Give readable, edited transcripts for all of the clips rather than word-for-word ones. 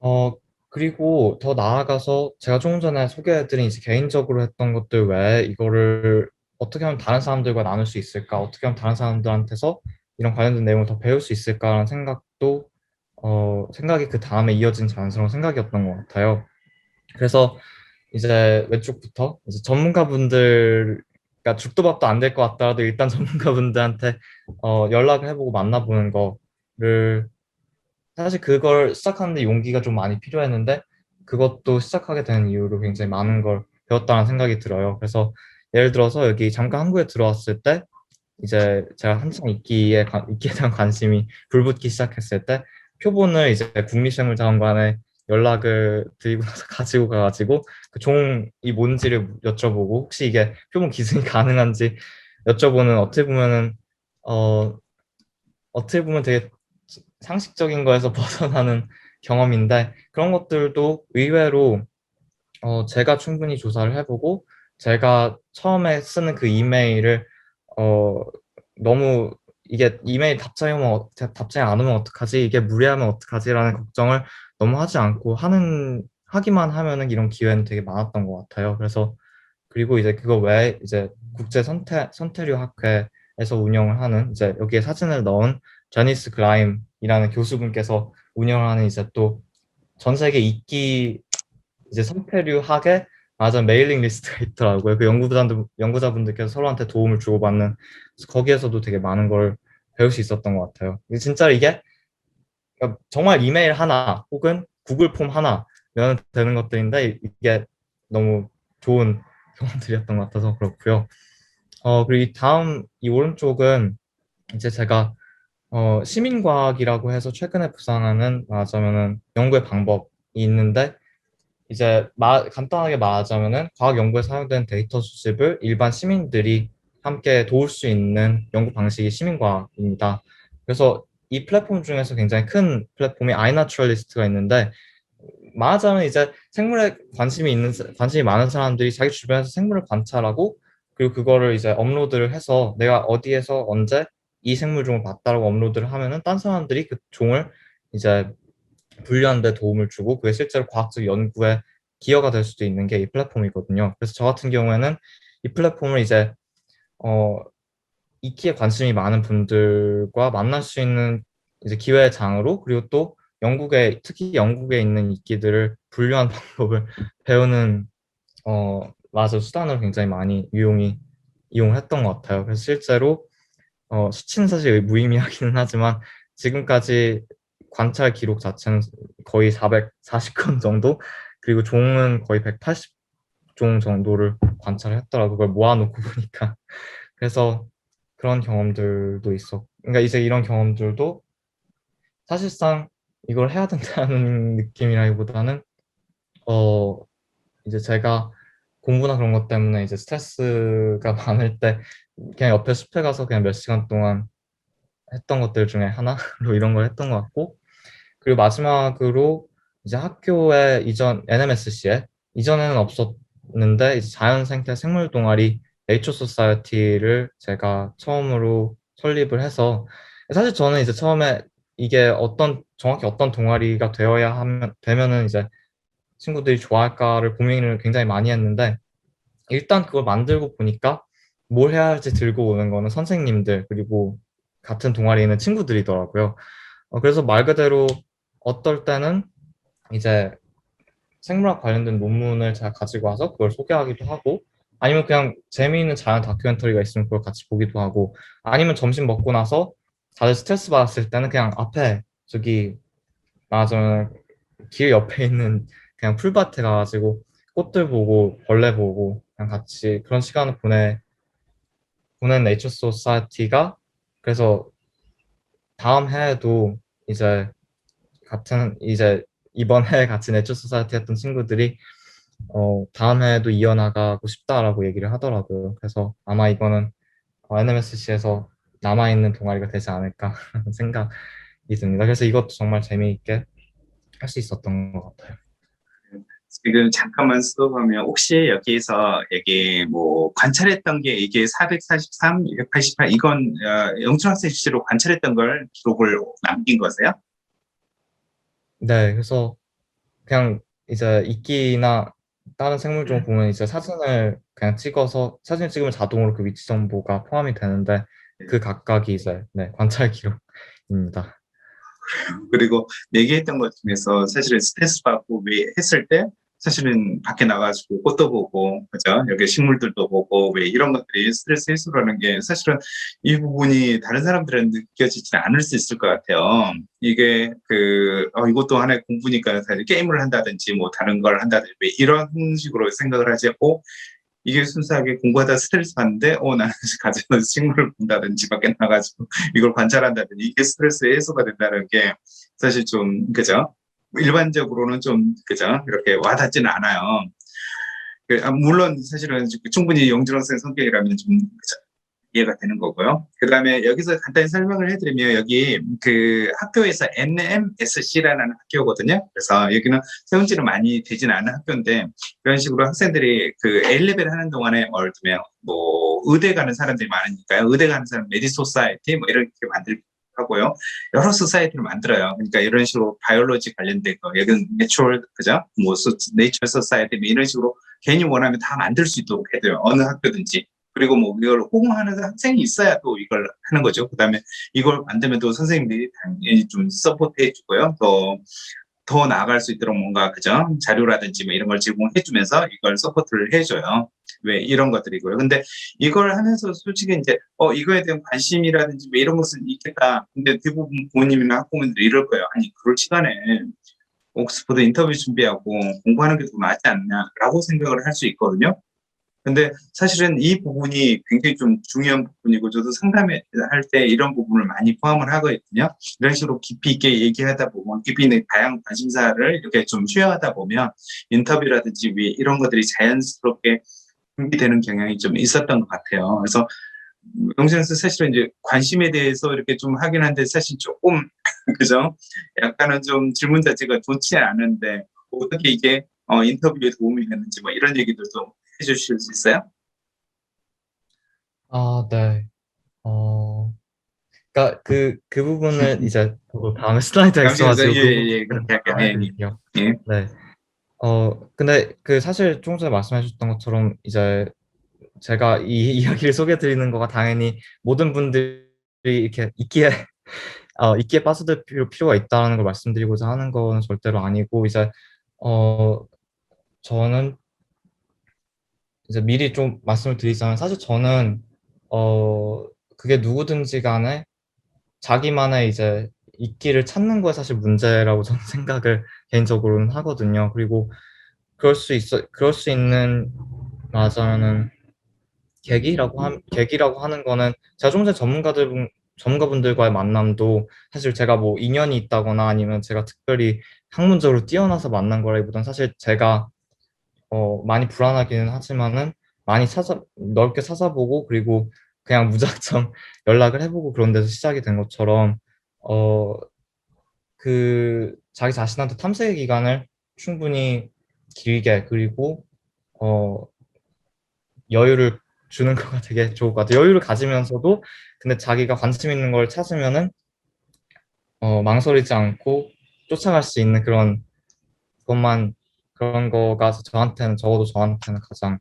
어, 그리고 더 나아가서 제가 조금 전에 소개해드린 이제 개인적으로 했던 것들 외에 이거를 어떻게 하면 다른 사람들과 나눌 수 있을까? 어떻게 하면 다른 사람들한테서 이런 관련된 내용을 더 배울 수 있을까라는 생각도, 생각이 그 다음에 이어진 자연스러운 생각이었던 것 같아요. 그래서 이제 왼쪽부터 이제 전문가분들, 그러니까 죽도 밥도 안 될 것 같더라도 일단 전문가분들한테 연락을 해보고 만나보는 거를, 사실 그걸 시작하는데 용기가 좀 많이 필요했는데 그것도 시작하게 된 이유로 굉장히 많은 걸 배웠다는 생각이 들어요. 그래서 예를 들어서 여기 잠깐 한국에 들어왔을 때 이제 제가 한창 이끼에 대한 관심이 불붙기 시작했을 때 표본을 이제 국립생물자원관에 연락을 드리고 나서 가지고 가가지고 그 종이 뭔지를 여쭤보고 혹시 이게 표본 기증이 가능한지 여쭤보는, 어 어떻게 보면 되게 상식적인 거에서 벗어나는 경험인데 그런 것들도 의외로 제가 충분히 조사를 해보고 제가 처음에 쓰는 그 이메일을 어, 너무 이게 이메일 답장이 안 오면 어떡하지? 이게 무리하면 어떡하지라는 걱정을 너무 하지 않고 하기만 하면은 이런 기회는 되게 많았던 것 같아요. 그래서 그리고 이제 그거 외에 이제 국제 선태류 학회에서 운영을 하는 이제 여기에 사진을 넣은 제니스 그라임이라는 교수분께서 운영하는 이제 또 전 세계 이끼 이제 선패류 학의 맞은 메일링 리스트가 있더라고요. 그 연구자분들께서 서로한테 도움을 주고받는, 그래서 거기에서도 되게 많은 걸 배울 수 있었던 것 같아요. 진짜 이게 그러니까 정말 이메일 하나 혹은 구글 폼 하나면 되는 것들인데 이게 너무 좋은 경험들이었던 것 같아서 그렇고요. 그리고 이 다음 이 오른쪽은 이제 제가 시민과학이라고 해서 최근에 부상하는 말하자면은 연구의 방법이 있는데 이제 간단하게 말하자면은 과학 연구에 사용된 데이터 수집을 일반 시민들이 함께 도울 수 있는 연구 방식이 시민과학입니다. 그래서 이 플랫폼 중에서 굉장히 큰 플랫폼이 아이나추럴리스트가 있는데 말하자면 이제 생물에 관심이 많은 사람들이 자기 주변에서 생물을 관찰하고 그리고 그거를 이제 업로드를 해서 내가 어디에서 언제 이 생물종을 봤다라고 업로드를 하면은 딴 사람들이 그 종을 이제 분류하는 데 도움을 주고 그게 실제로 과학적 연구에 기여가 될 수도 있는 게 이 플랫폼이거든요. 그래서 저 같은 경우에는 이 플랫폼을 이제 어, 이키에 관심이 많은 분들과 만날 수 있는 이제 기회의 장으로 그리고 또 특히 영국에 있는 이끼들을 분류하는 방법을 배우는 맞아 수단으로 굉장히 많이 이용을 했던 것 같아요. 그래서 실제로 수치는 사실 무의미하기는 하지만 지금까지 관찰 기록 자체는 거의 440건 정도 그리고 종은 거의 180종 정도를 관찰을 했더라고요. 그걸 모아놓고 보니까. 그래서 그런 경험들도 있어. 그러니까 이제 이런 경험들도 사실상 이걸 해야 된다는 느낌이라기보다는 어 이제 제가 공부나 그런 것 때문에 이제 스트레스가 많을 때 그냥 옆에 숲에 가서 그냥 몇 시간 동안 했던 것들 중에 하나로 이런 걸 했던 것 같고 그리고 마지막으로 이제 학교에 NMSC에 이전에는 없었는데 이제 자연생태 생물 동아리 네이처 소사이어티를 제가 처음으로 설립을 해서 사실 저는 이제 처음에 이게 정확히 어떤 동아리가 되면은 이제 친구들이 좋아할까를 고민을 굉장히 많이 했는데 일단 그걸 만들고 보니까 뭘 해야 할지 들고 오는 거는 선생님들 그리고 같은 동아리에 있는 친구들이더라고요. 그래서 말 그대로 어떨 때는 이제 생물학 관련된 논문을 제가 가지고 와서 그걸 소개하기도 하고 아니면 그냥 재미있는 자연 다큐멘터리가 있으면 그걸 같이 보기도 하고 아니면 점심 먹고 나서 다들 스트레스 받았을 때는 그냥 앞에 저기 맞아 길 옆에 있는 그냥 풀밭에 가가지고 꽃들 보고 벌레 보고 그냥 같이 그런 시간을 보낸 네이처 소사이어티가 그래서 다음 해에도 이제 이제 이번 해에 같이 네이처 소사이어티 했던 친구들이 다음 해에도 이어나가고 싶다라고 얘기를 하더라고요. 그래서 아마 이거는 NMSC에서 남아있는 동아리가 되지 않을까 하는 생각이 듭니다. 그래서 이것도 정말 재미있게 할 수 있었던 것 같아요. 지금 잠깐만 써보면 혹시 여기 뭐 관찰했던 게 이게 443, 288 이건 영철학생 실시로 관찰했던 걸 기록을 남긴 거세요? 네, 그래서 그냥 이제 이끼나 다른 생물종 네. 보면 이제 사진을 그냥 찍어서 사진 찍으면 자동으로 그 위치 정보가 포함이 되는데 네. 그 각각이 이제 네, 관찰 기록입니다. 그리고 얘기했던 것 중에서 사실은 스트레스 받고 왜 했을 때 사실은 밖에 나가지고 꽃도 보고, 그죠? 여기 식물들도 보고, 왜 이런 것들이 스트레스 해소라는 게 사실은 이 부분이 다른 사람들은 느껴지지 않을 수 있을 것 같아요. 이게 이것도 하나의 공부니까 사실 게임을 한다든지 뭐 다른 걸 한다든지 왜 이런 식으로 생각을 하지 않고 이게 순수하게 공부하다 스트레스 받는데, 나는 가져서 식물을 본다든지 밖에 나가지고 이걸 관찰한다든지 이게 스트레스 해소가 된다는 게 사실 좀, 그죠? 일반적으로는 좀, 그죠? 이렇게 와닿지는 않아요. 물론 사실은 충분히 영준호 선 성격이라면 좀, 그죠? 이해가 되는 거고요. 그 다음에 여기서 간단히 설명을 해드리면 여기 그 학교에서 NMSC라는 학교거든요. 그래서 여기는 세운 지는 많이 되진 않은 학교인데 그런 식으로 학생들이 그 A레벨 하는 동안에 예를 들면 뭐 의대 가는 사람들이 많으니까요. 의대 가는 사람 메디소사이티 뭐 이렇게 만들 하고요. 여러 소사이티를 만들어요. 그러니까 이런 식으로 바이올로지 관련된 거, 여기는 내추럴, 그죠? 뭐 네이처 소사이티 뭐 이런 식으로 괜히 원하면 다 만들 수 있도록 해줘요. 어느 학교든지. 그리고 뭐 이걸 호응하는 학생이 있어야 또 이걸 하는 거죠. 그다음에 이걸 만들면 또 선생님들이 당연히 좀 서포트 해주고요. 더 나아갈 수 있도록 뭔가 그죠? 자료라든지 뭐 이런 걸 제공해주면서 이걸 서포트를 해줘요. 왜 이런 것들이고요. 근데 이걸 하면서 솔직히 이제 이거에 대한 관심이라든지 뭐 이런 것은 있겠다. 근데 대부분 부모님이나 학부모님들이 이럴 거예요. 아니 그럴 시간에 옥스퍼드 인터뷰 준비하고 공부하는 게 더 낫지 않냐라고 생각을 할 수 있거든요. 근데 사실은 이 부분이 굉장히 좀 중요한 부분이고 저도 상담할 때 이런 부분을 많이 포함을 하거든요. 이런 식으로 깊이 있게 얘기하다 보면 깊이 있는 다양한 관심사를 이렇게 좀 쉐어하다 보면 인터뷰라든지 이런 것들이 자연스럽게 준비되는 경향이 좀 있었던 것 같아요. 그래서 영상에서 사실은 이제 관심에 대해서 이렇게 좀 하긴 한데 사실 조금 그죠? 약간은 좀 질문 자체가 좋지 않은데 어떻게 이게 인터뷰에 도움이 되는지 뭐 이런 얘기들도 해주실 수 있어요? 아, 네. 어, 그러니까 그 부분은 이제 저도 다음에 슬라이드가 잠시만요. 있어가지고 그 예, 부분 예, 그렇게 할게요. 예, 해드릴게요. 예. 예. 네. 근데 그 사실 조금 전에 말씀해 주셨던 것처럼 이제 제가 이 이야기를 소개해 드리는 거가 당연히 모든 분들이 이렇게 있기에 빠져들 필요가 있다는 걸 말씀드리고자 하는 건 절대로 아니고 이제 어 저는 이제 미리 좀 말씀을 드리자면 사실 저는 어 그게 누구든지 간에 자기만의 이제 있기를 찾는 거에 사실 문제라고 저는 생각을 개인적으로는 하거든요. 그리고 그럴 수 있는 말하자면은 계기라고 하는 거는 제가 좀 전에 전문가분들과의 만남도 사실 제가 뭐 인연이 있다거나 아니면 제가 특별히 학문적으로 뛰어나서 만난 거라기보단 사실 제가 많이 불안하기는 하지만은 넓게 찾아보고 그리고 그냥 무작정 연락을 해보고 그런 데서 시작이 된 것처럼 어, 자기 자신한테 탐색의 기간을 충분히 길게 그리고 어, 여유를 주는 거가 되게 좋을 것 같아요. 여유를 가지면서도 근데 자기가 관심 있는 걸 찾으면은 망설이지 않고 쫓아갈 수 있는 것만 그런 거가 적어도 저한테는 가장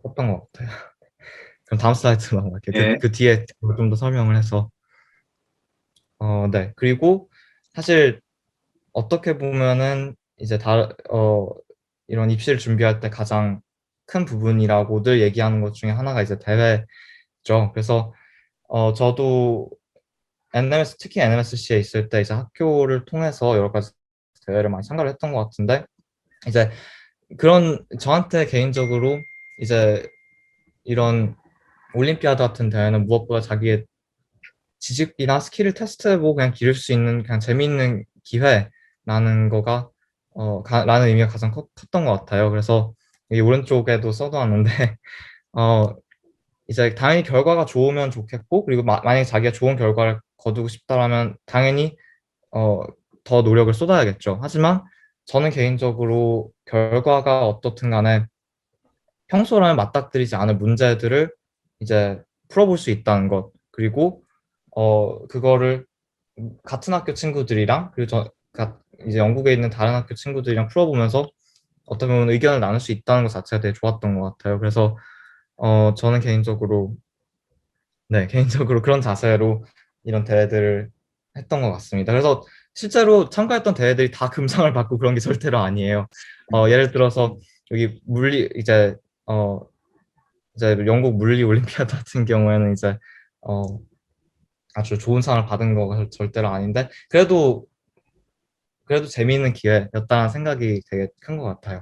컸던 것 같아요. 그럼 다음 슬라이드 넘어갈게요. 예. 그 뒤에 좀 더 설명을 해서 네. 그리고 사실 어떻게 보면은 이제 이런 입시를 준비할 때 가장 큰 부분이라고들 얘기하는 것 중에 하나가 이제 대회죠. 그래서 저도 특히 NMSC에 있을 때 이제 학교를 통해서 여러 가지 대회를 많이 참가를 했던 것 같은데 이제 저한테 개인적으로 이제 이런 올림피아드 같은 대회는 무엇보다 자기의 지식이나 스킬을 테스트해보고 그냥 기를 수 있는 그냥 재미있는 기회라는 라는 의미가 가장 컸던 것 같아요. 그래서 이 오른쪽에도 써놓았는데, 어, 이제 당연히 결과가 좋으면 좋겠고, 그리고 만약에 자기가 좋은 결과를 거두고 싶다라면 당연히, 어, 더 노력을 쏟아야겠죠. 하지만 저는 개인적으로 결과가 어떻든 간에 평소라면 맞닥뜨리지 않을 문제들을 이제 풀어볼 수 있다는 것. 그리고 그거를 같은 학교 친구들이랑 그리고 이제 영국에 있는 다른 학교 친구들이랑 풀어보면서 어떻게 보면 의견을 나눌 수 있다는 것 자체가 되게 좋았던 것 같아요. 그래서 저는 개인적으로 네, 개인적으로 그런 자세로 이런 대회들을 했던 것 같습니다. 그래서 실제로 참가했던 대회들이 다 금상을 받고 그런 게 절대로 아니에요. 예를 들어서 여기 물리 이제 영국 물리 올림피아드 같은 경우에는 이제 어, 아주 좋은 상을 받은 거가 절대로 아닌데 그래도 재미있는 기회였다는 생각이 되게 큰 것 같아요.